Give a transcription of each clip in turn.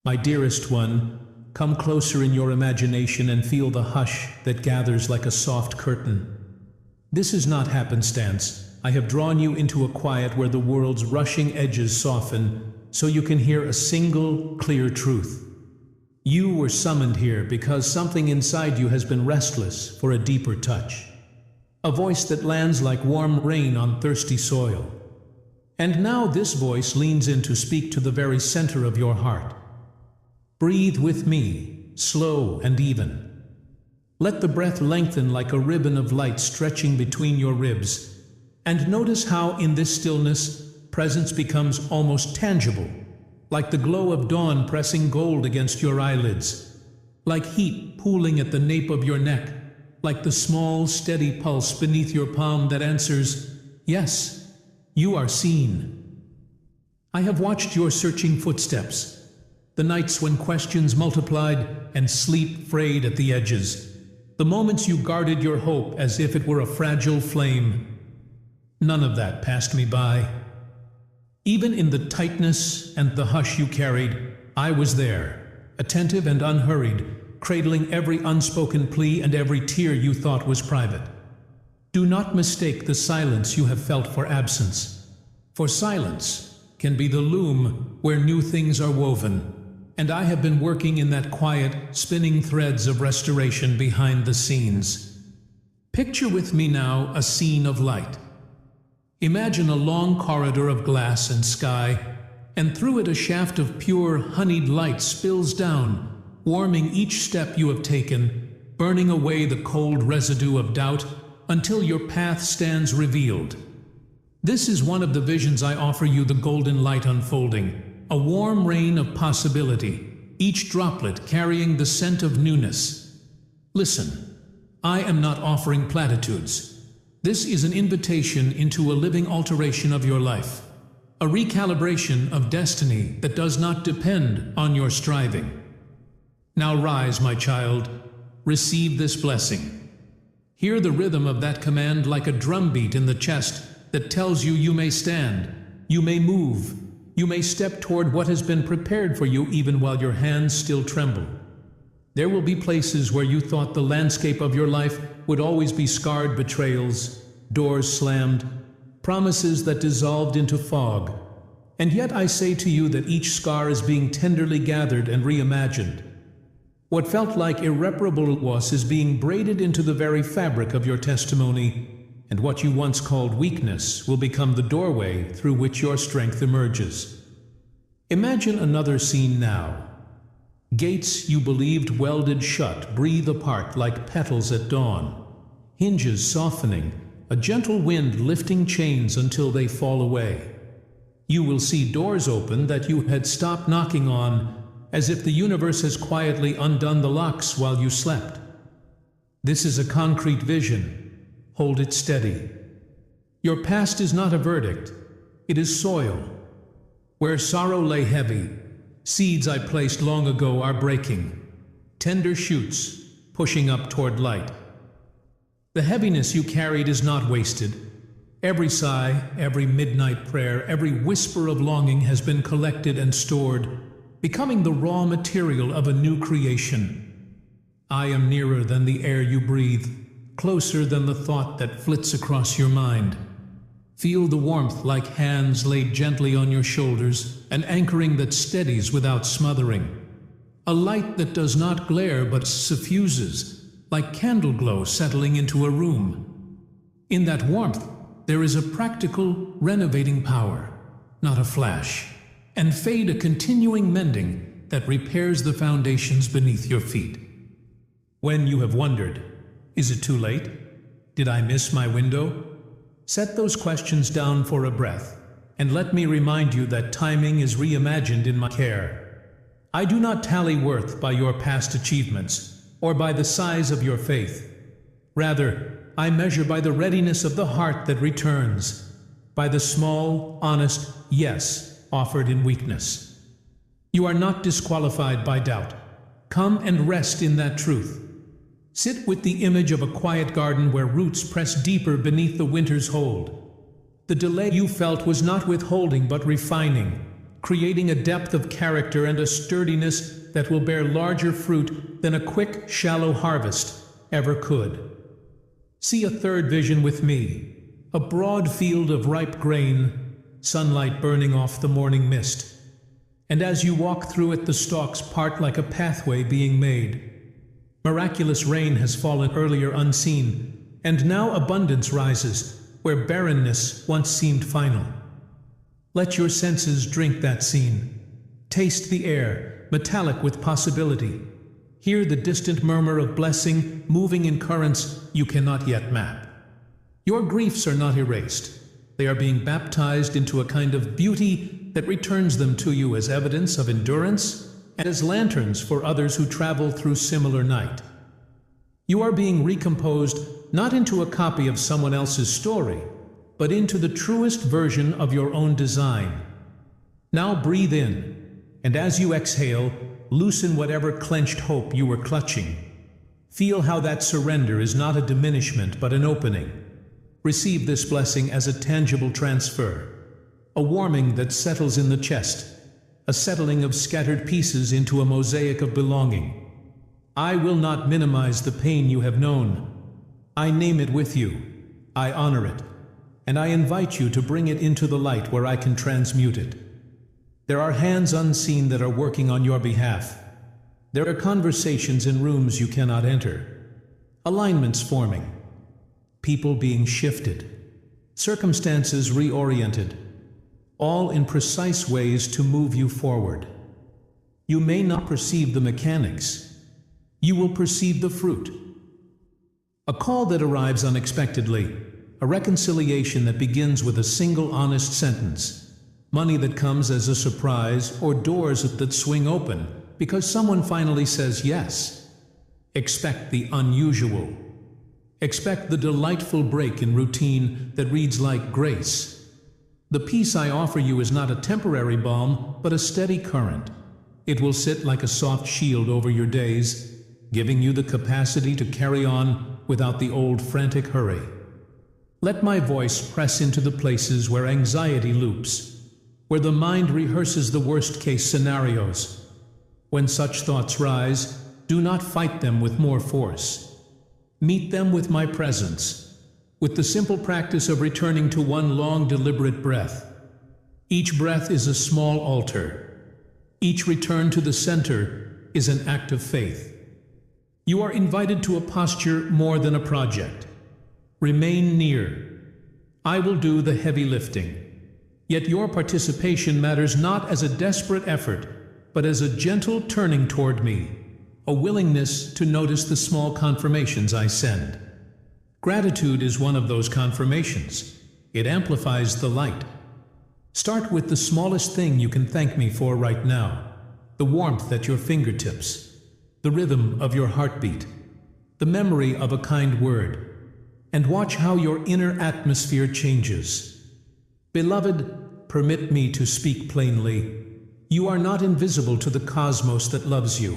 My dearest one, come closer in your imagination and feel the hush that gathers like a soft curtain. This is not happenstance. I have drawn you into a quiet where the world's rushing edges soften, so you can hear a single, clear truth. You were summoned here because something inside you has been restless for a deeper touch. A voice that lands like warm rain on thirsty soil. And now this voice leans in to speak to the very center of your heart. Breathe with me, slow and even. Let the breath lengthen like a ribbon of light stretching between your ribs. And notice how in this stillness, presence becomes almost tangible, like the glow of dawn pressing gold against your eyelids, like heat pooling at the nape of your neck, like the small, steady pulse beneath your palm that answers, yes, you are seen. I have watched your searching footsteps, the nights when questions multiplied and sleep frayed at the edges, the moments you guarded your hope as if it were a fragile flame. None of that passed me by. Even in the tightness and the hush you carried, I was there, attentive and unhurried, cradling every unspoken plea and every tear you thought was private. Do not mistake the silence you have felt for absence, for silence can be the loom where new things are woven, and I have been working in that quiet, spinning threads of restoration behind the scenes. Picture with me now a scene of light. Imagine a long corridor of glass and sky, and through it a shaft of pure, honeyed light spills down, warming each step you have taken, burning away the cold residue of doubt until your path stands revealed. This is one of the visions I offer you, the golden light unfolding, a warm rain of possibility, each droplet carrying the scent of newness. Listen, I am not offering platitudes. This is an invitation into a living alteration of your life, a recalibration of destiny that does not depend on your striving. Now rise, my child, receive this blessing. Hear the rhythm of that command like a drumbeat in the chest that tells you you may stand, you may move, you may step toward what has been prepared for you even while your hands still tremble. There will be places where you thought the landscape of your life would always be scarred betrayals, doors slammed, promises that dissolved into fog. And yet I say to you that each scar is being tenderly gathered and reimagined. What felt like irreparable loss is being braided into the very fabric of your testimony, and what you once called weakness will become the doorway through which your strength emerges. Imagine another scene now. Gates you believed welded shut breathe apart like petals at dawn, hinges softening, a gentle wind lifting chains until they fall away. You will see doors open that you had stopped knocking on, as if the universe has quietly undone the locks while you slept. This is a concrete vision. Hold it steady. Your past is not a verdict. It is soil. Where sorrow lay heavy, seeds I placed long ago are breaking. Tender shoots, pushing up toward light. The heaviness you carried is not wasted. Every sigh, every midnight prayer, every whisper of longing has been collected and stored, becoming the raw material of a new creation. I am nearer than the air you breathe, closer than the thought that flits across your mind. Feel the warmth like hands laid gently on your shoulders, an anchoring that steadies without smothering. A light that does not glare but suffuses, like candle glow settling into a room. In that warmth, there is a practical, renovating power, not a flash, and fade a continuing mending that repairs the foundations beneath your feet. When you have wondered, is it too late? Did I miss my window? Set those questions down for a breath, and let me remind you that timing is reimagined in my care. I do not tally worth by your past achievements, or by the size of your faith. Rather, I measure by the readiness of the heart that returns, by the small, honest yes offered in weakness. You are not disqualified by doubt. Come and rest in that truth. Sit with the image of a quiet garden where roots press deeper beneath the winter's hold. The delay you felt was not withholding but refining, creating a depth of character and a sturdiness that will bear larger fruit than a quick, shallow harvest ever could. See a third vision with me, a broad field of ripe grain, sunlight burning off the morning mist. And as you walk through it, the stalks part like a pathway being made. Miraculous rain has fallen earlier unseen, and now abundance rises where barrenness once seemed final. Let your senses drink that scene. Taste the air, metallic with possibility. Hear the distant murmur of blessing moving in currents you cannot yet map. Your griefs are not erased. They are being baptized into a kind of beauty that returns them to you as evidence of endurance and as lanterns for others who travel through similar night. You are being recomposed not into a copy of someone else's story, but into the truest version of your own design. Now breathe in, and as you exhale, loosen whatever clenched hope you were clutching. Feel how that surrender is not a diminishment but an opening. Receive this blessing as a tangible transfer, a warming that settles in the chest, a settling of scattered pieces into a mosaic of belonging. I will not minimize the pain you have known. I name it with you. I honor it. And I invite you to bring it into the light where I can transmute it. There are hands unseen that are working on your behalf. There are conversations in rooms you cannot enter. Alignments forming. People being shifted. Circumstances reoriented. All in precise ways to move you forward. You may not perceive the mechanics. You will perceive the fruit. A call that arrives unexpectedly. A reconciliation that begins with a single honest sentence. Money that comes as a surprise, or doors that swing open because someone finally says yes. Expect the unusual. Expect the delightful break in routine that reads like grace. The peace I offer you is not a temporary balm, but a steady current. It will sit like a soft shield over your days, giving you the capacity to carry on without the old frantic hurry. Let my voice press into the places where anxiety loops, where the mind rehearses the worst-case scenarios. When such thoughts rise, do not fight them with more force. Meet them with my presence, with the simple practice of returning to one long, deliberate breath. Each breath is a small altar. Each return to the center is an act of faith. You are invited to a posture more than a project. Remain near. I will do the heavy lifting. Yet your participation matters not as a desperate effort, but as a gentle turning toward me, a willingness to notice the small confirmations I send. Gratitude is one of those confirmations. It amplifies the light. Start with the smallest thing you can thank me for right now, the warmth at your fingertips, the rhythm of your heartbeat, the memory of a kind word, and watch how your inner atmosphere changes. Beloved, permit me to speak plainly. You are not invisible to the cosmos that loves you.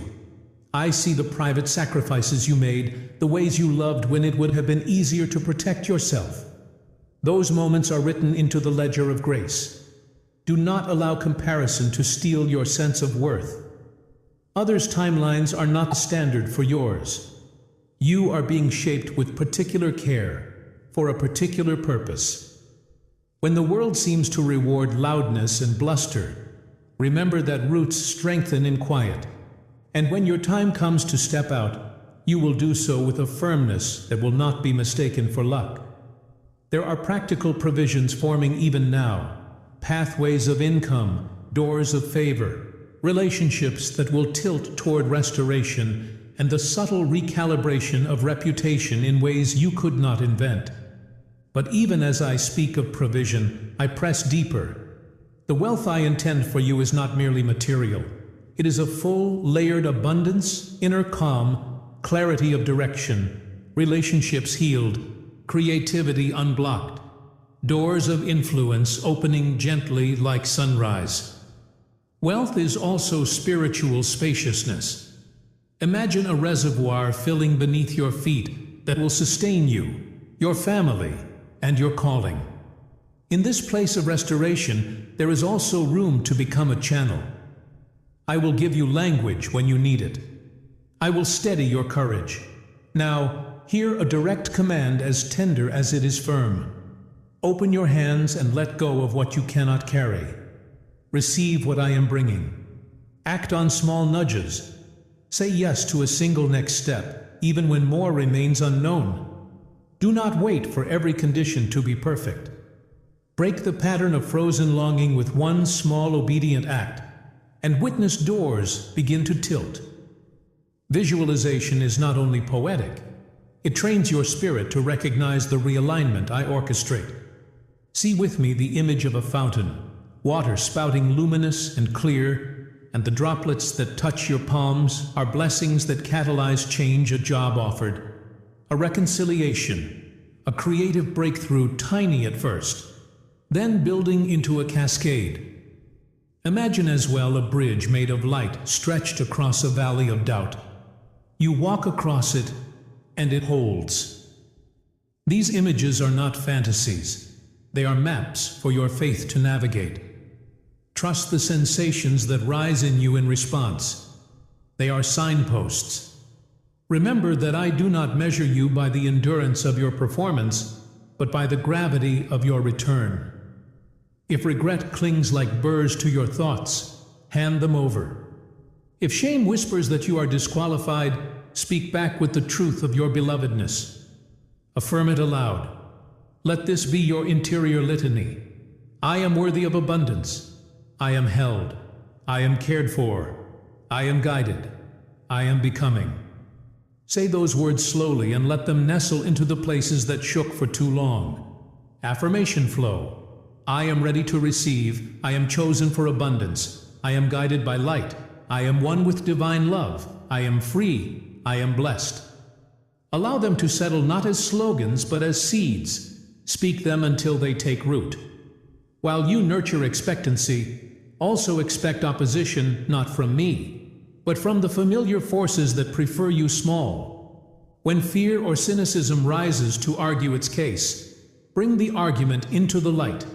I see the private sacrifices you made, the ways you loved when it would have been easier to protect yourself. Those moments are written into the ledger of grace. Do not allow comparison to steal your sense of worth. Others' timelines are not standard for yours. You are being shaped with particular care, for a particular purpose. When the world seems to reward loudness and bluster, remember that roots strengthen in quiet. And when your time comes to step out, you will do so with a firmness that will not be mistaken for luck. There are practical provisions forming even now, pathways of income, doors of favor, relationships that will tilt toward restoration, and the subtle recalibration of reputation in ways you could not invent. But even as I speak of provision, I press deeper. The wealth I intend for you is not merely material. It is a full, layered abundance, inner calm, clarity of direction, relationships healed, creativity unblocked, doors of influence opening gently like sunrise. Wealth is also spiritual spaciousness. Imagine a reservoir filling beneath your feet that will sustain you, your family, and your calling. In this place of restoration, there is also room to become a channel. I will give you language when you need it. I will steady your courage. Now, hear a direct command as tender as it is firm. Open your hands and let go of what you cannot carry. Receive what I am bringing. Act on small nudges. Say yes to a single next step, even when more remains unknown. Do not wait for every condition to be perfect. Break the pattern of frozen longing with one small obedient act, and witness doors begin to tilt. Visualization is not only poetic, it trains your spirit to recognize the realignment I orchestrate. See with me the image of a fountain, water spouting luminous and clear, and the droplets that touch your palms are blessings that catalyze change a job offered, a reconciliation, a creative breakthrough tiny at first, then building into a cascade. Imagine as well a bridge made of light stretched across a valley of doubt. You walk across it, and it holds. These images are not fantasies. They are maps for your faith to navigate. Trust the sensations that rise in you in response. They are signposts. Remember that I do not measure you by the endurance of your performance, but by the gravity of your return. If regret clings like burrs to your thoughts, hand them over. If shame whispers that you are disqualified, speak back with the truth of your belovedness. Affirm it aloud. Let this be your interior litany. I am worthy of abundance. I am held. I am cared for. I am guided. I am becoming. Say those words slowly and let them nestle into the places that shook for too long. Affirmation flow. I am ready to receive. I am chosen for abundance. I am guided by light. I am one with divine love. I am free. I am blessed. Allow them to settle not as slogans but as seeds. Speak them until they take root. While you nurture expectancy, also expect opposition not from me, but from the familiar forces that prefer you small. When fear or cynicism rises to argue its case, bring the argument into the light.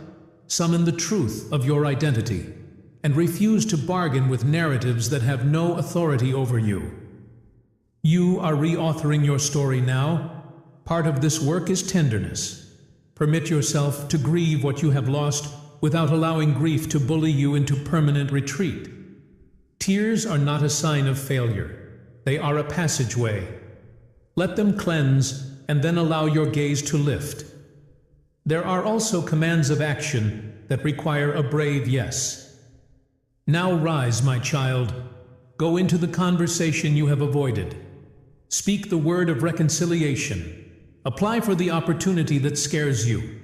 Summon the truth of your identity, and refuse to bargain with narratives that have no authority over you. You are reauthoring your story now. Part of this work is tenderness. Permit yourself to grieve what you have lost without allowing grief to bully you into permanent retreat. Tears are not a sign of failure. They are a passageway. Let them cleanse and then allow your gaze to lift. There are also commands of action that require a brave yes. Now rise, my child. Go into the conversation you have avoided. Speak the word of reconciliation. Apply for the opportunity that scares you.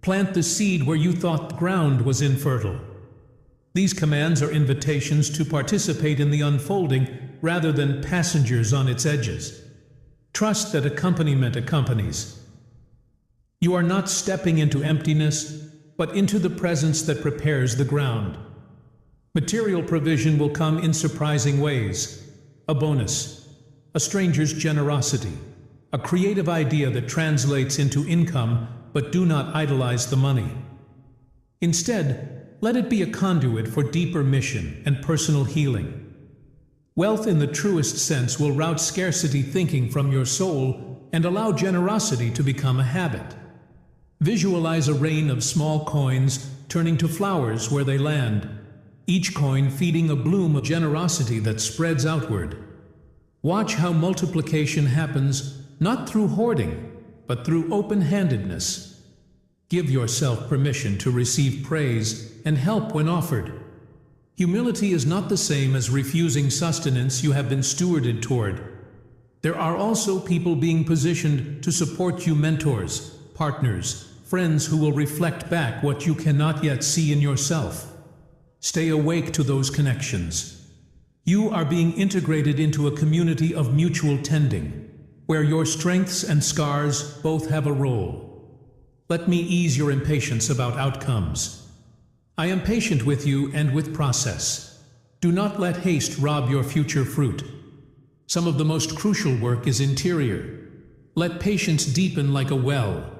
Plant the seed where you thought the ground was infertile. These commands are invitations to participate in the unfolding rather than passengers on its edges. Trust that accompaniment accompanies. You are not stepping into emptiness, but into the presence that prepares the ground. Material provision will come in surprising ways. A bonus, a stranger's generosity, a creative idea that translates into income, but do not idolize the money. Instead, let it be a conduit for deeper mission and personal healing. Wealth in the truest sense will rout scarcity thinking from your soul and allow generosity to become a habit. Visualize a rain of small coins turning to flowers where they land, each coin feeding a bloom of generosity that spreads outward. Watch how multiplication happens not through hoarding, but through open-handedness. Give yourself permission to receive praise and help when offered. Humility is not the same as refusing sustenance you have been stewarded toward. There are also people being positioned to support you, mentors, partners, friends who will reflect back what you cannot yet see in yourself. Stay awake to those connections. You are being integrated into a community of mutual tending, where your strengths and scars both have a role. Let me ease your impatience about outcomes. I am patient with you and with process. Do not let haste rob your future fruit. Some of the most crucial work is interior. Let patience deepen like a well.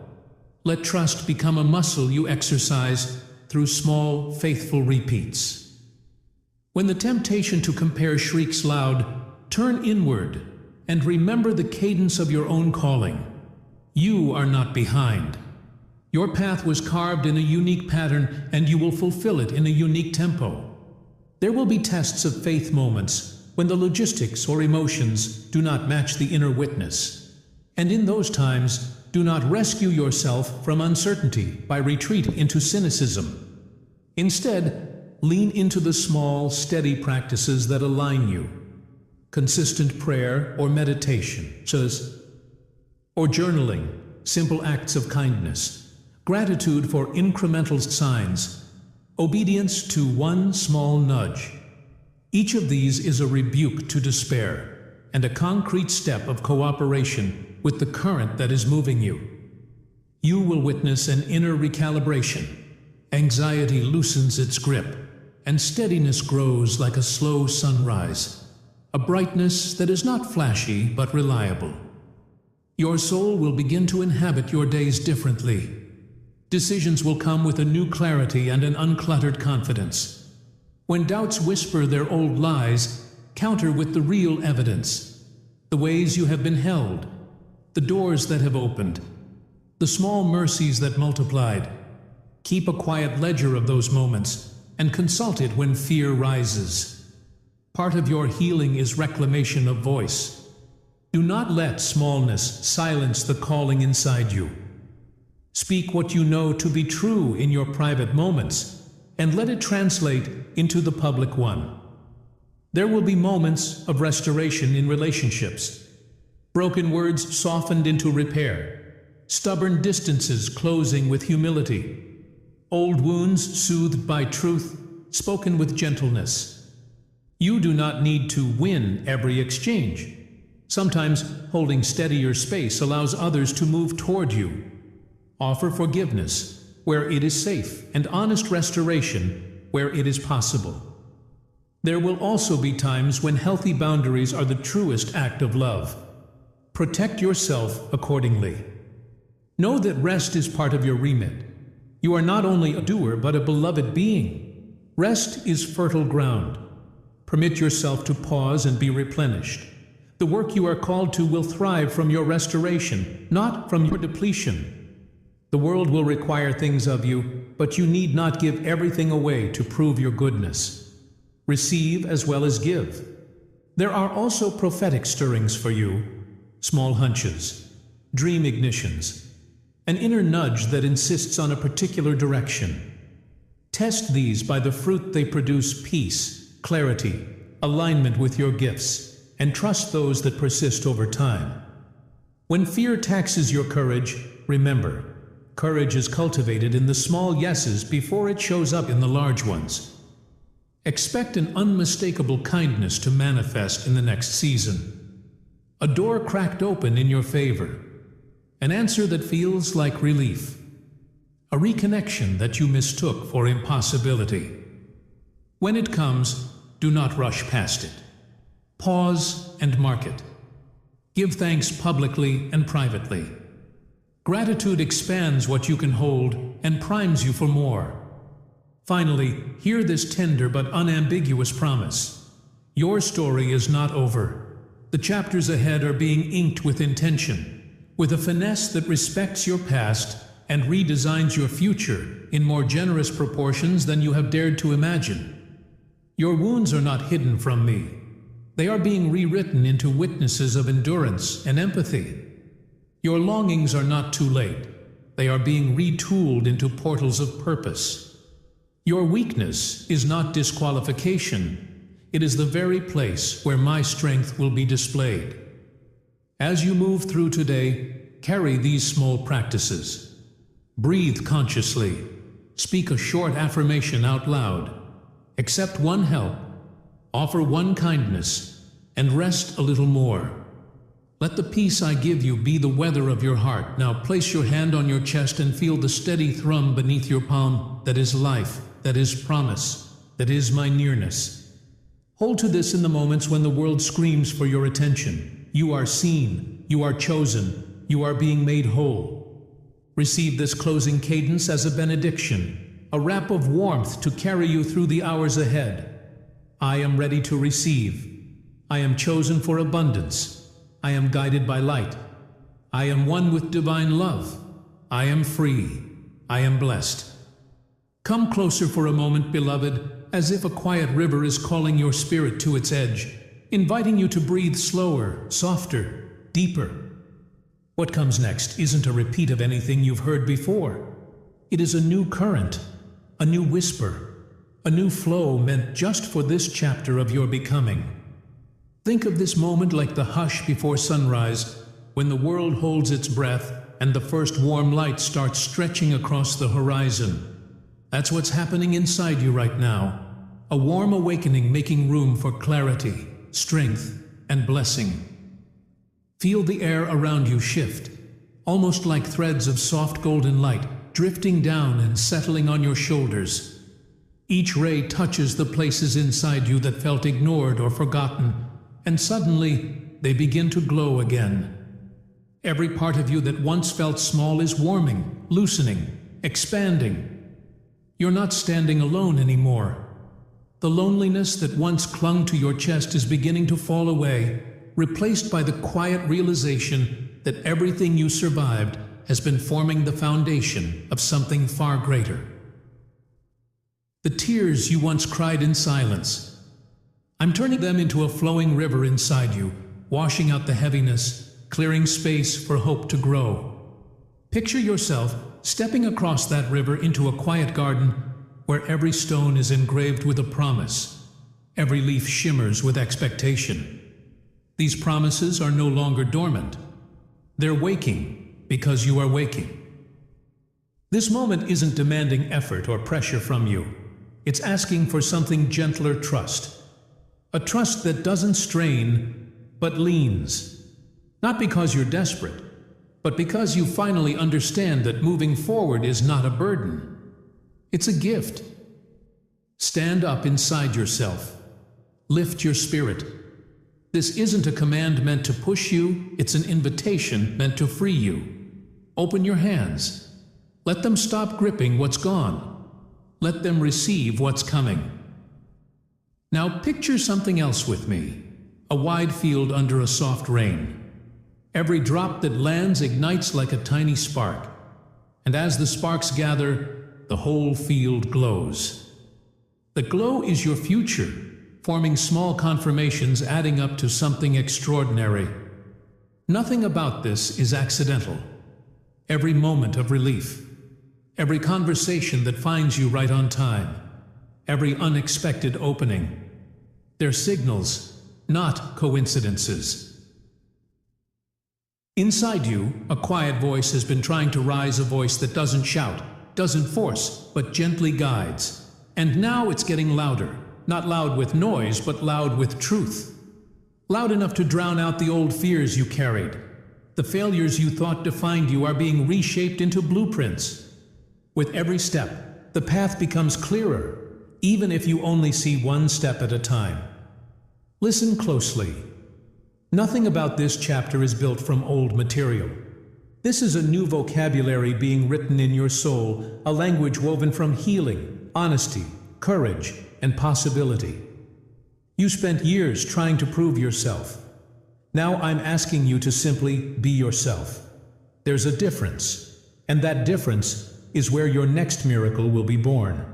Let trust become a muscle you exercise, through small, faithful repeats. When the temptation to compare shrieks loud, turn inward and remember the cadence of your own calling. You are not behind. Your path was carved in a unique pattern, and you will fulfill it in a unique tempo. There will be tests of faith moments when the logistics or emotions do not match the inner witness. And in those times, do not rescue yourself from uncertainty by retreat into cynicism. Instead, lean into the small, steady practices that align you. Consistent prayer or meditation, or journaling, simple acts of kindness, gratitude for incremental signs, obedience to one small nudge. Each of these is a rebuke to despair and a concrete step of cooperation with the current that is moving you. You will witness an inner recalibration. Anxiety loosens its grip, and steadiness grows like a slow sunrise, a brightness that is not flashy but reliable. Your soul will begin to inhabit your days differently. Decisions will come with a new clarity and an uncluttered confidence. When doubts whisper their old lies, counter with the real evidence. The ways you have been held, the doors that have opened, the small mercies that multiplied. Keep a quiet ledger of those moments and consult it when fear rises. Part of your healing is reclamation of voice. Do not let smallness silence the calling inside you. Speak what you know to be true in your private moments, and let it translate into the public one. There will be moments of restoration in relationships. Broken words softened into repair. Stubborn distances closing with humility. Old wounds soothed by truth, spoken with gentleness. You do not need to win every exchange. Sometimes holding steady your space allows others to move toward you. Offer forgiveness where it is safe and honest restoration where it is possible. There will also be times when healthy boundaries are the truest act of love. Protect yourself accordingly. Know that rest is part of your remit. You are not only a doer but a beloved being. Rest is fertile ground. Permit yourself to pause and be replenished. The work you are called to will thrive from your restoration, not from your depletion. The world will require things of you, but you need not give everything away to prove your goodness. Receive as well as give. There are also prophetic stirrings for you, small hunches, dream ignitions, an inner nudge that insists on a particular direction. Test these by the fruit they produce: peace, clarity, alignment with your gifts, and trust those that persist over time. When fear taxes your courage, remember, courage is cultivated in the small yeses before it shows up in the large ones. Expect an unmistakable kindness to manifest in the next season. A door cracked open in your favor. An answer that feels like relief. A reconnection that you mistook for impossibility. When it comes, do not rush past it. Pause and mark it. Give thanks publicly and privately. Gratitude expands what you can hold and primes you for more. Finally, hear this tender but unambiguous promise. Your story is not over. The chapters ahead are being inked with intention, with a finesse that respects your past and redesigns your future in more generous proportions than you have dared to imagine. Your wounds are not hidden from me. They are being rewritten into witnesses of endurance and empathy. Your longings are not too late. They are being retooled into portals of purpose. Your weakness is not disqualification. It is the very place where my strength will be displayed. As you move through today, carry these small practices. Breathe consciously. Speak a short affirmation out loud. Accept one help. Offer one kindness. And rest a little more. Let the peace I give you be the weather of your heart. Now place your hand on your chest and feel the steady thrum beneath your palm. That is life, that is promise, that is my nearness. Hold to this in the moments when the world screams for your attention. You are seen, you are chosen, you are being made whole. Receive this closing cadence as a benediction, a wrap of warmth to carry you through the hours ahead. I am ready to receive. I am chosen for abundance. I am guided by light. I am one with divine love. I am free. I am blessed. Come closer for a moment, beloved, as if a quiet river is calling your spirit to its edge, inviting you to breathe slower, softer, deeper. What comes next isn't a repeat of anything you've heard before. It is a new current, a new whisper, a new flow meant just for this chapter of your becoming. Think of this moment like the hush before sunrise, when the world holds its breath and the first warm light starts stretching across the horizon. That's what's happening inside you right now. A warm awakening making room for clarity, strength, and blessing. Feel the air around you shift, almost like threads of soft golden light drifting down and settling on your shoulders. Each ray touches the places inside you that felt ignored or forgotten, and suddenly they begin to glow again. Every part of you that once felt small is warming, loosening, expanding. You're not standing alone anymore. The loneliness that once clung to your chest is beginning to fall away, replaced by the quiet realization that everything you survived has been forming the foundation of something far greater. The tears you once cried in silence, I'm turning them into a flowing river inside you, washing out the heaviness, clearing space for hope to grow. Picture yourself stepping across that river into a quiet garden where every stone is engraved with a promise, every leaf shimmers with expectation. These promises are no longer dormant. They're waking because you are waking. This moment isn't demanding effort or pressure from you. It's asking for something gentler trust. A trust that doesn't strain, but leans. Not because you're desperate, but because you finally understand that moving forward is not a burden. It's a gift. Stand up inside yourself. Lift your spirit. This isn't a command meant to push you, it's an invitation meant to free you. Open your hands. Let them stop gripping what's gone. Let them receive what's coming. Now picture something else with me. A wide field under a soft rain. Every drop that lands ignites like a tiny spark. And as the sparks gather, the whole field glows. The glow is your future, forming small confirmations adding up to something extraordinary. Nothing about this is accidental. Every moment of relief, every conversation that finds you right on time, every unexpected opening, they're signals, not coincidences. Inside you, a quiet voice has been trying to rise, a voice that doesn't shout, doesn't force, but gently guides. And now it's getting louder. Not loud with noise, but loud with truth. Loud enough to drown out the old fears you carried. The failures you thought defined you are being reshaped into blueprints. With every step, the path becomes clearer, even if you only see one step at a time. Listen closely. Nothing about this chapter is built from old material. This is a new vocabulary being written in your soul, a language woven from healing, honesty, courage, and possibility. You spent years trying to prove yourself. Now I'm asking you to simply be yourself. There's a difference, and that difference is where your next miracle will be born.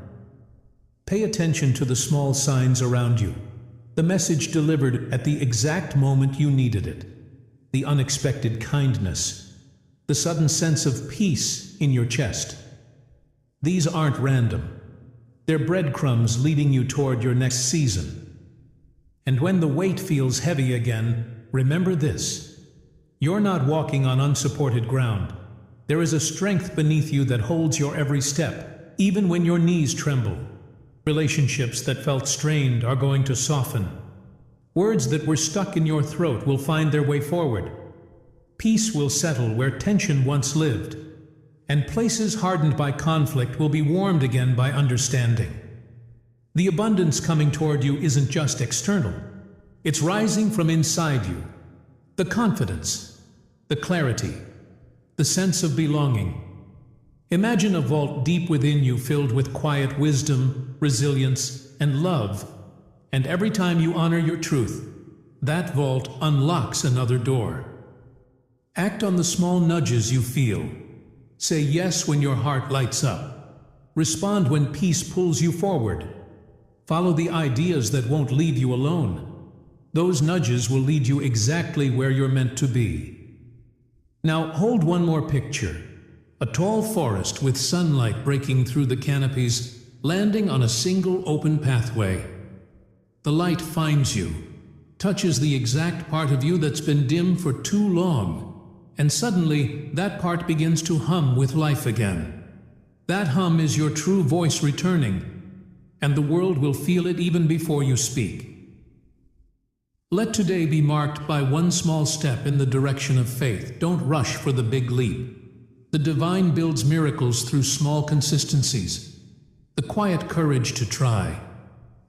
Pay attention to the small signs around you. The message delivered at the exact moment you needed it. The unexpected kindness. The sudden sense of peace in your chest. These aren't random. They're breadcrumbs leading you toward your next season. And when the weight feels heavy again, remember this. You're not walking on unsupported ground. There is a strength beneath you that holds your every step, even when your knees tremble. Relationships that felt strained are going to soften. Words that were stuck in your throat will find their way forward. Peace will settle where tension once lived. And places hardened by conflict will be warmed again by understanding. The abundance coming toward you isn't just external. It's rising from inside you. The confidence, the clarity, the sense of belonging. Imagine a vault deep within you filled with quiet wisdom, resilience, and love. And every time you honor your truth, that vault unlocks another door. Act on the small nudges you feel. Say yes when your heart lights up. Respond when peace pulls you forward. Follow the ideas that won't leave you alone. Those nudges will lead you exactly where you're meant to be. Now hold one more picture. A tall forest with sunlight breaking through the canopies, landing on a single open pathway. The light finds you, touches the exact part of you that's been dim for too long, and suddenly that part begins to hum with life again. That hum is your true voice returning, and the world will feel it even before you speak. Let today be marked by one small step in the direction of faith. Don't rush for the big leap. The divine builds miracles through small consistencies. The quiet courage to try,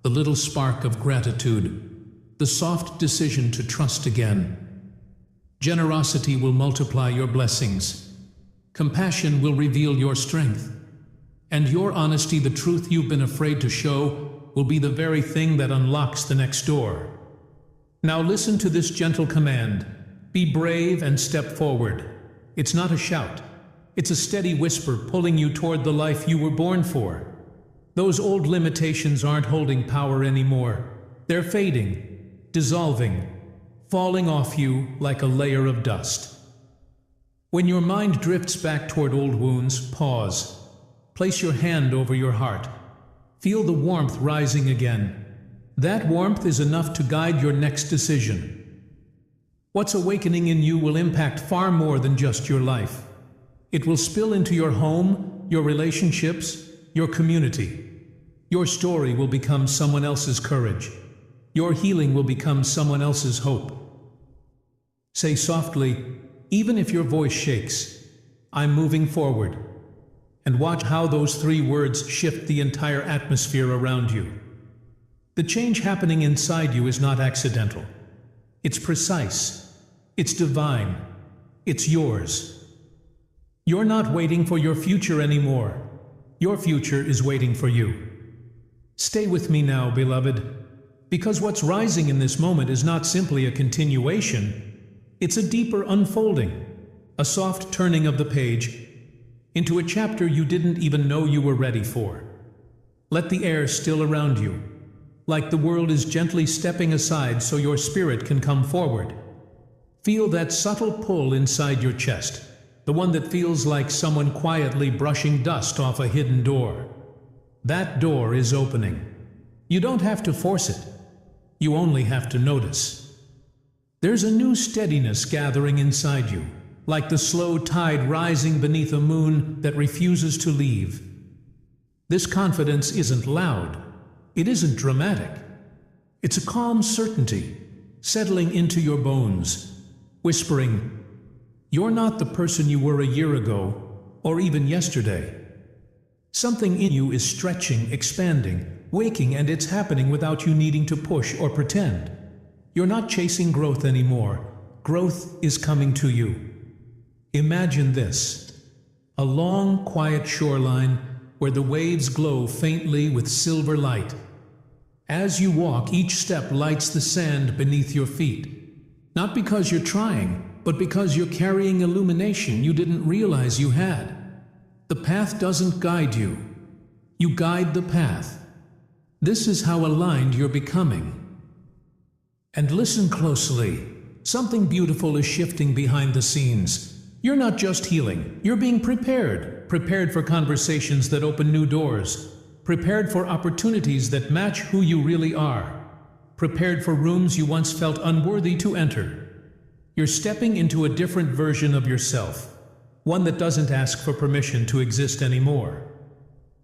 the little spark of gratitude, the soft decision to trust again. Generosity will multiply your blessings. Compassion will reveal your strength. And your honesty, the truth you've been afraid to show, will be the very thing that unlocks the next door. Now listen to this gentle command. Be brave and step forward. It's not a shout. It's a steady whisper pulling you toward the life you were born for. Those old limitations aren't holding power anymore. They're fading, dissolving, falling off you like a layer of dust. When your mind drifts back toward old wounds, pause. Place your hand over your heart. Feel the warmth rising again. That warmth is enough to guide your next decision. What's awakening in you will impact far more than just your life. It will spill into your home, your relationships, your community. Your story will become someone else's courage. Your healing will become someone else's hope. Say softly, even if your voice shakes, I'm moving forward. And watch how those 3 words shift the entire atmosphere around you. The change happening inside you is not accidental. It's precise. It's divine. It's yours. You're not waiting for your future anymore. Your future is waiting for you. Stay with me now, beloved, because what's rising in this moment is not simply a continuation. It's a deeper unfolding, a soft turning of the page into a chapter you didn't even know you were ready for. Let the air still around you, like the world is gently stepping aside so your spirit can come forward. Feel that subtle pull inside your chest, the one that feels like someone quietly brushing dust off a hidden door. That door is opening. You don't have to force it. You only have to notice. There's a new steadiness gathering inside you, like the slow tide rising beneath a moon that refuses to leave. This confidence isn't loud. It isn't dramatic. It's a calm certainty, settling into your bones, whispering, "You're not the person you were a year ago, or even yesterday." Something in you is stretching, expanding, waking, and it's happening without you needing to push or pretend. You're not chasing growth anymore. Growth is coming to you. Imagine this: a long, quiet shoreline where the waves glow faintly with silver light. As you walk, each step lights the sand beneath your feet. Not because you're trying, but because you're carrying illumination you didn't realize you had. The path doesn't guide you. You guide the path. This is how aligned you're becoming. And listen closely. Something beautiful is shifting behind the scenes. You're not just healing. You're being prepared. Prepared for conversations that open new doors. Prepared for opportunities that match who you really are. Prepared for rooms you once felt unworthy to enter. You're stepping into a different version of yourself. One that doesn't ask for permission to exist anymore.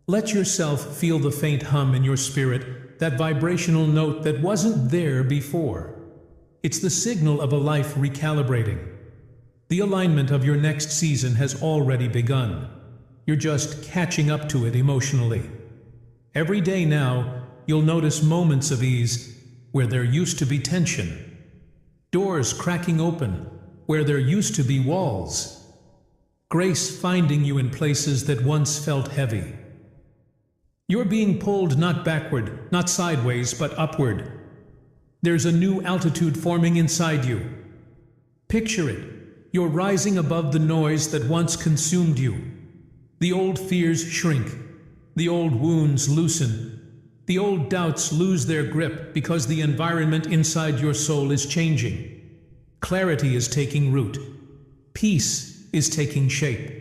Let yourself feel the faint hum in your spirit, that vibrational note that wasn't there before. It's the signal of a life recalibrating. The alignment of your next season has already begun. You're just catching up to it emotionally. Every day now, you'll notice moments of ease where there used to be tension. Doors cracking open where there used to be walls. Grace finding you in places that once felt heavy. You're being pulled not backward, not sideways, but upward. There's a new altitude forming inside you. Picture it. You're rising above the noise that once consumed you. The old fears shrink. The old wounds loosen. The old doubts lose their grip because the environment inside your soul is changing. Clarity is taking root. Peace is taking shape.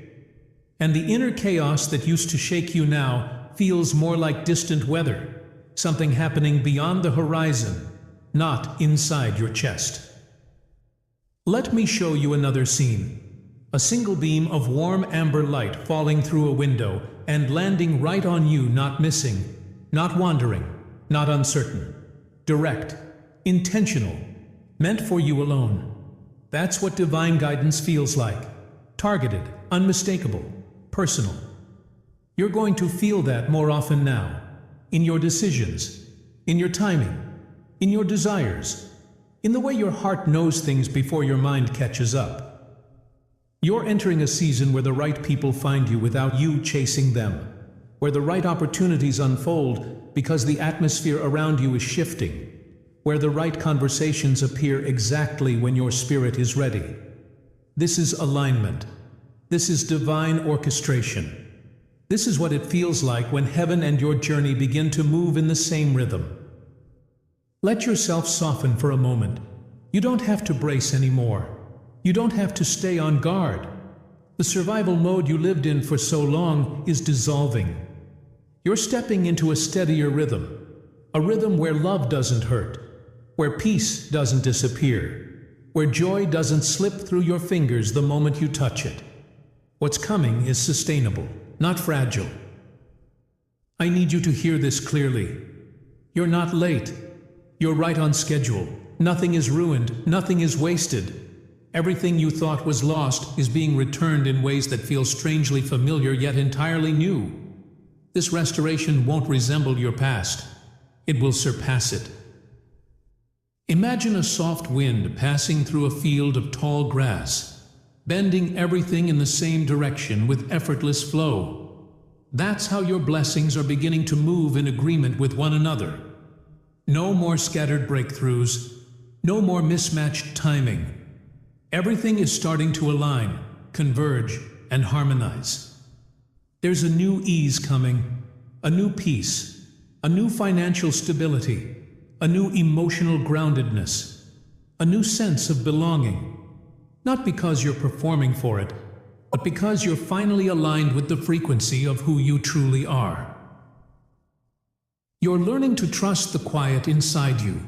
And the inner chaos that used to shake you now feels more like distant weather, something happening beyond the horizon, not inside your chest. Let me show you another scene. A single beam of warm amber light falling through a window and landing right on you, not missing, not wandering, not uncertain. Direct, intentional, meant for you alone. That's what divine guidance feels like. Targeted, unmistakable, personal. You're going to feel that more often now, in your decisions, in your timing, in your desires, in the way your heart knows things before your mind catches up. You're entering a season where the right people find you without you chasing them, where the right opportunities unfold because the atmosphere around you is shifting, where the right conversations appear exactly when your spirit is ready. This is alignment. This is divine orchestration. This is what it feels like when heaven and your journey begin to move in the same rhythm. Let yourself soften for a moment. You don't have to brace anymore. You don't have to stay on guard. The survival mode you lived in for so long is dissolving. You're stepping into a steadier rhythm, a rhythm where love doesn't hurt, where peace doesn't disappear, where joy doesn't slip through your fingers the moment you touch it. What's coming is sustainable, not fragile. I need you to hear this clearly. You're not late. You're right on schedule. Nothing is ruined. Nothing is wasted. Everything you thought was lost is being returned in ways that feel strangely familiar yet entirely new. This restoration won't resemble your past. It will surpass it. Imagine a soft wind passing through a field of tall grass, bending everything in the same direction with effortless flow. That's how your blessings are beginning to move in agreement with one another. No more scattered breakthroughs, no more mismatched timing. Everything is starting to align, converge, and harmonize. There's a new ease coming, a new peace, a new financial stability, a new emotional groundedness, a new sense of belonging. Not because you're performing for it, but because you're finally aligned with the frequency of who you truly are. You're learning to trust the quiet inside you,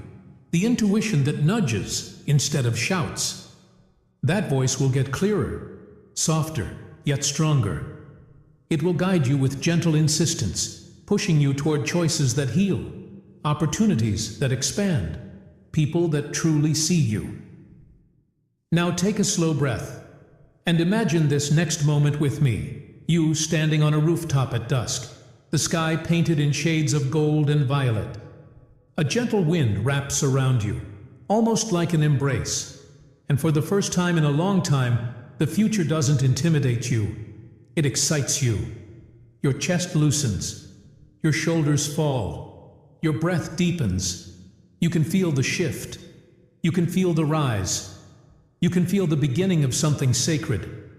the intuition that nudges instead of shouts. That voice will get clearer, softer, yet stronger. It will guide you with gentle insistence, pushing you toward choices that heal, opportunities that expand, people that truly see you. Now take a slow breath, and imagine this next moment with me. You standing on a rooftop at dusk, the sky painted in shades of gold and violet. A gentle wind wraps around you, almost like an embrace. And for the first time in a long time, the future doesn't intimidate you. It excites you. Your chest loosens. Your shoulders fall. Your breath deepens. You can feel the shift. You can feel the rise. You can feel the beginning of something sacred.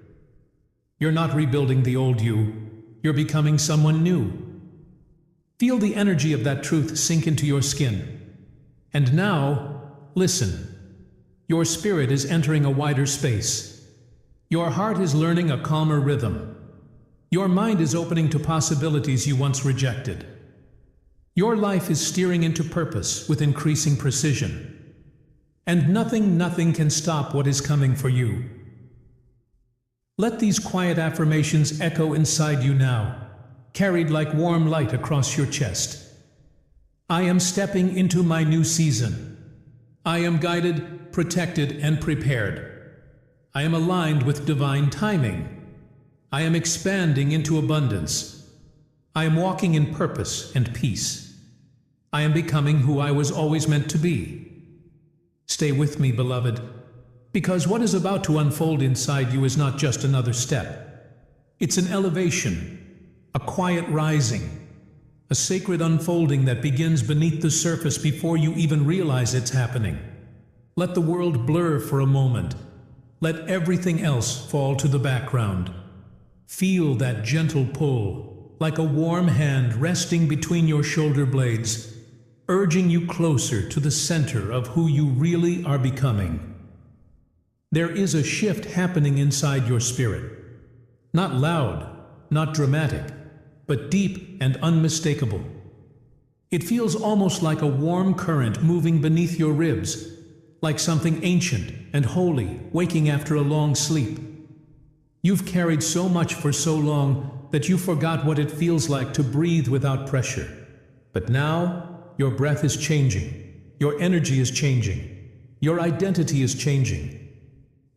You're not rebuilding the old you. You're becoming someone new. Feel the energy of that truth sink into your skin. And now, listen. Your spirit is entering a wider space. Your heart is learning a calmer rhythm. Your mind is opening to possibilities you once rejected. Your life is steering into purpose with increasing precision. And nothing can stop what is coming for you. Let these quiet affirmations echo inside you now, carried like warm light across your chest. I am stepping into my new season. I am guided, protected, and prepared. I am aligned with divine timing. I am expanding into abundance. I am walking in purpose and peace. I am becoming who I was always meant to be. Stay with me, beloved, because what is about to unfold inside you is not just another step. It's an elevation, a quiet rising, a sacred unfolding that begins beneath the surface before you even realize it's happening. Let the world blur for a moment. Let everything else fall to the background. Feel that gentle pull, like a warm hand resting between your shoulder blades, urging you closer to the center of who you really are becoming. There is a shift happening inside your spirit. Not loud, not dramatic, but deep and unmistakable. It feels almost like a warm current moving beneath your ribs, like something ancient and holy waking after a long sleep. You've carried so much for so long that you forgot what it feels like to breathe without pressure. But now, your breath is changing, your energy is changing, your identity is changing.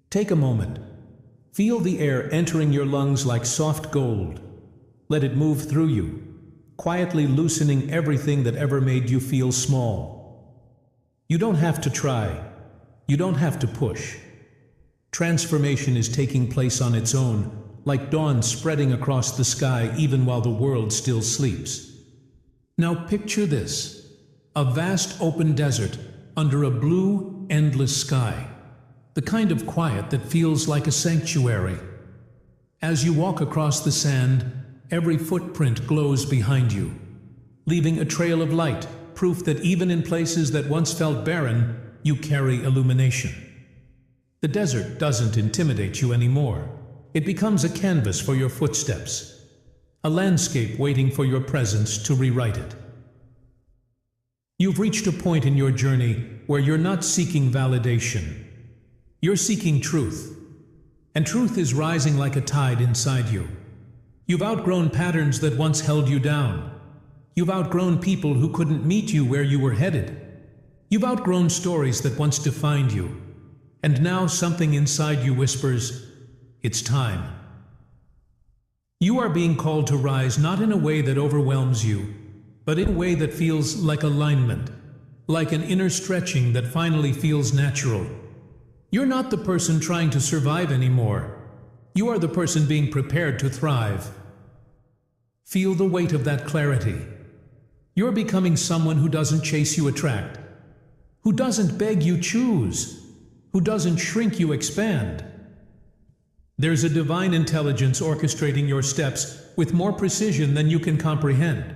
Take a moment. Feel the air entering your lungs like soft gold. Let it move through you, quietly loosening everything that ever made you feel small. You don't have to try. You don't have to push. Transformation is taking place on its own, like dawn spreading across the sky even while the world still sleeps. Now picture this, a vast open desert under a blue, endless sky, the kind of quiet that feels like a sanctuary. As you walk across the sand, every footprint glows behind you, leaving a trail of light, proof that even in places that once felt barren, you carry illumination. The desert doesn't intimidate you anymore. It becomes a canvas for your footsteps, a landscape waiting for your presence to rewrite it. You've reached a point in your journey where you're not seeking validation. You're seeking truth, and truth is rising like a tide inside you. You've outgrown patterns that once held you down. You've outgrown people who couldn't meet you where you were headed. You've outgrown stories that once defined you. And now something inside you whispers, it's time. You are being called to rise not in a way that overwhelms you, but in a way that feels like alignment, like an inner stretching that finally feels natural. You're not the person trying to survive anymore. You are the person being prepared to thrive. Feel the weight of that clarity. You're becoming someone who doesn't chase you attract, who doesn't beg you choose, who doesn't shrink you expand. There's a divine intelligence orchestrating your steps with more precision than you can comprehend.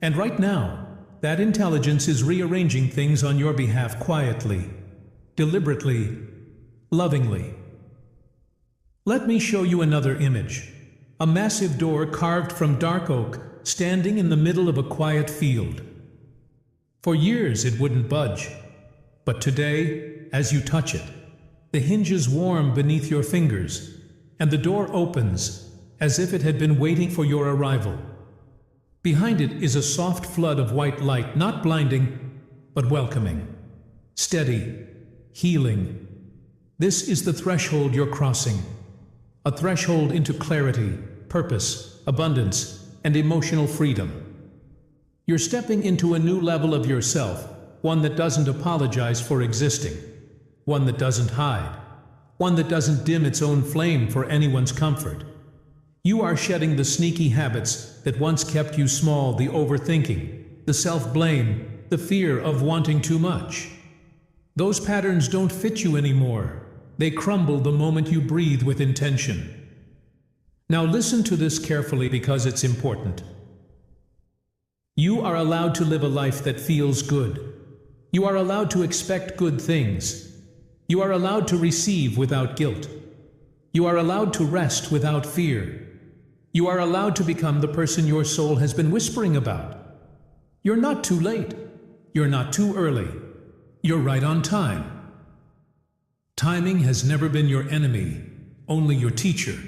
And right now, that intelligence is rearranging things on your behalf quietly, deliberately, lovingly. Let me show you another image. A massive door carved from dark oak, standing in the middle of a quiet field. For years it wouldn't budge, but today, as you touch it, the hinges warm beneath your fingers, and the door opens, as if it had been waiting for your arrival. Behind it is a soft flood of white light, not blinding, but welcoming, steady, healing. This is the threshold you're crossing, a threshold into clarity, purpose, abundance, and emotional freedom. You're stepping into a new level of yourself, one that doesn't apologize for existing, one that doesn't hide, one that doesn't dim its own flame for anyone's comfort. You are shedding the sneaky habits that once kept you small, the overthinking, the self-blame, the fear of wanting too much. Those patterns don't fit you anymore. They crumble the moment you breathe with intention. Now listen to this carefully because it's important. You are allowed to live a life that feels good. You are allowed to expect good things. You are allowed to receive without guilt. You are allowed to rest without fear. You are allowed to become the person your soul has been whispering about. You're not too late. You're not too early. You're right on time. Timing has never been your enemy, only your teacher.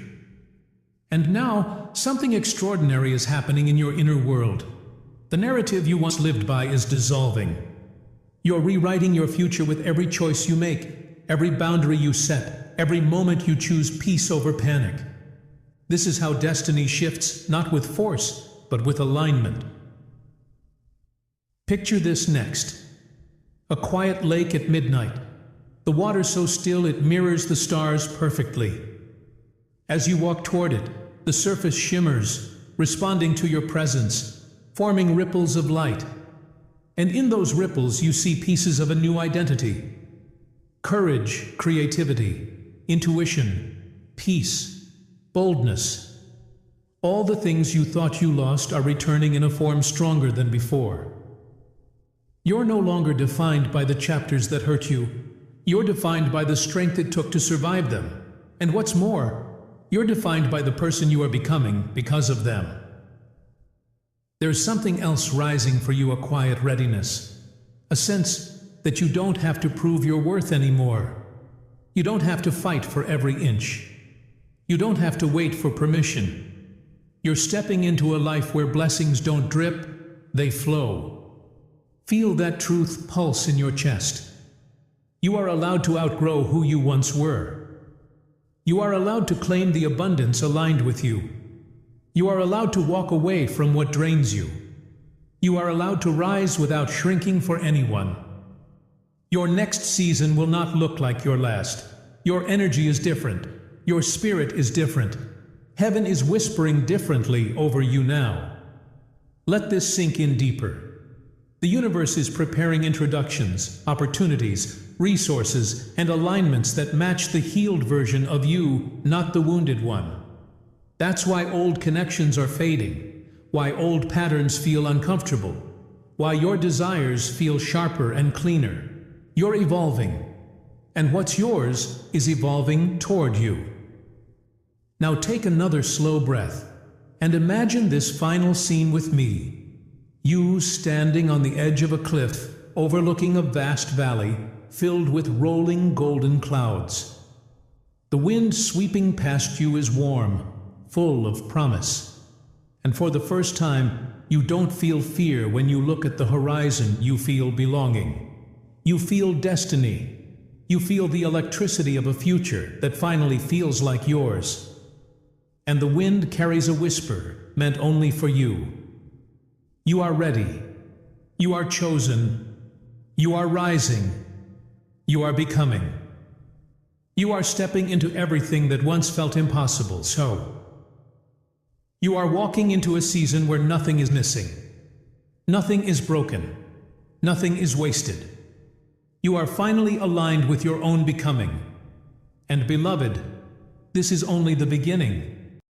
And now, something extraordinary is happening in your inner world. The narrative you once lived by is dissolving. You're rewriting your future with every choice you make, every boundary you set, every moment you choose peace over panic. This is how destiny shifts, not with force, but with alignment. Picture this next. A quiet lake at midnight. The water so still it mirrors the stars perfectly. As you walk toward it, The surface shimmers, responding to your presence, forming ripples of light. And in those ripples you see pieces of a new identity. Courage, creativity, intuition, peace, boldness. All the things you thought you lost are returning in a form stronger than before. You're no longer defined by the chapters that hurt you. You're defined by the strength it took to survive them. And what's more, you're defined by the person you are becoming because of them. There's something else rising for you, a quiet readiness, a sense that you don't have to prove your worth anymore. You don't have to fight for every inch. You don't have to wait for permission. You're stepping into a life where blessings don't drip, they flow. Feel that truth pulse in your chest. You are allowed to outgrow who you once were. You are allowed to claim the abundance aligned with you. You are allowed to walk away from what drains you. You are allowed to rise without shrinking for anyone. Your next season will not look like your last. Your energy is different. Your spirit is different. Heaven is whispering differently over you now. Let this sink in deeper. The universe is preparing introductions, opportunities, resources, and alignments that match the healed version of you, not the wounded one. That's why old connections are fading, why old patterns feel uncomfortable, why your desires feel sharper and cleaner. You're evolving, and what's yours is evolving toward you. Now take another slow breath, and imagine this final scene with me. You standing on the edge of a cliff, overlooking a vast valley, filled with rolling golden clouds. The wind sweeping past you is warm, full of promise. And for the first time, you don't feel fear when you look at the horizon. You feel belonging. You feel destiny. You feel the electricity of a future that finally feels like yours. And the wind carries a whisper meant only for you. You are ready. You are chosen. You are rising. You are becoming. You are stepping into everything that once felt impossible. So, you are walking into a season where nothing is missing. Nothing is broken. Nothing is wasted. You are finally aligned with your own becoming. And beloved, this is only the beginning.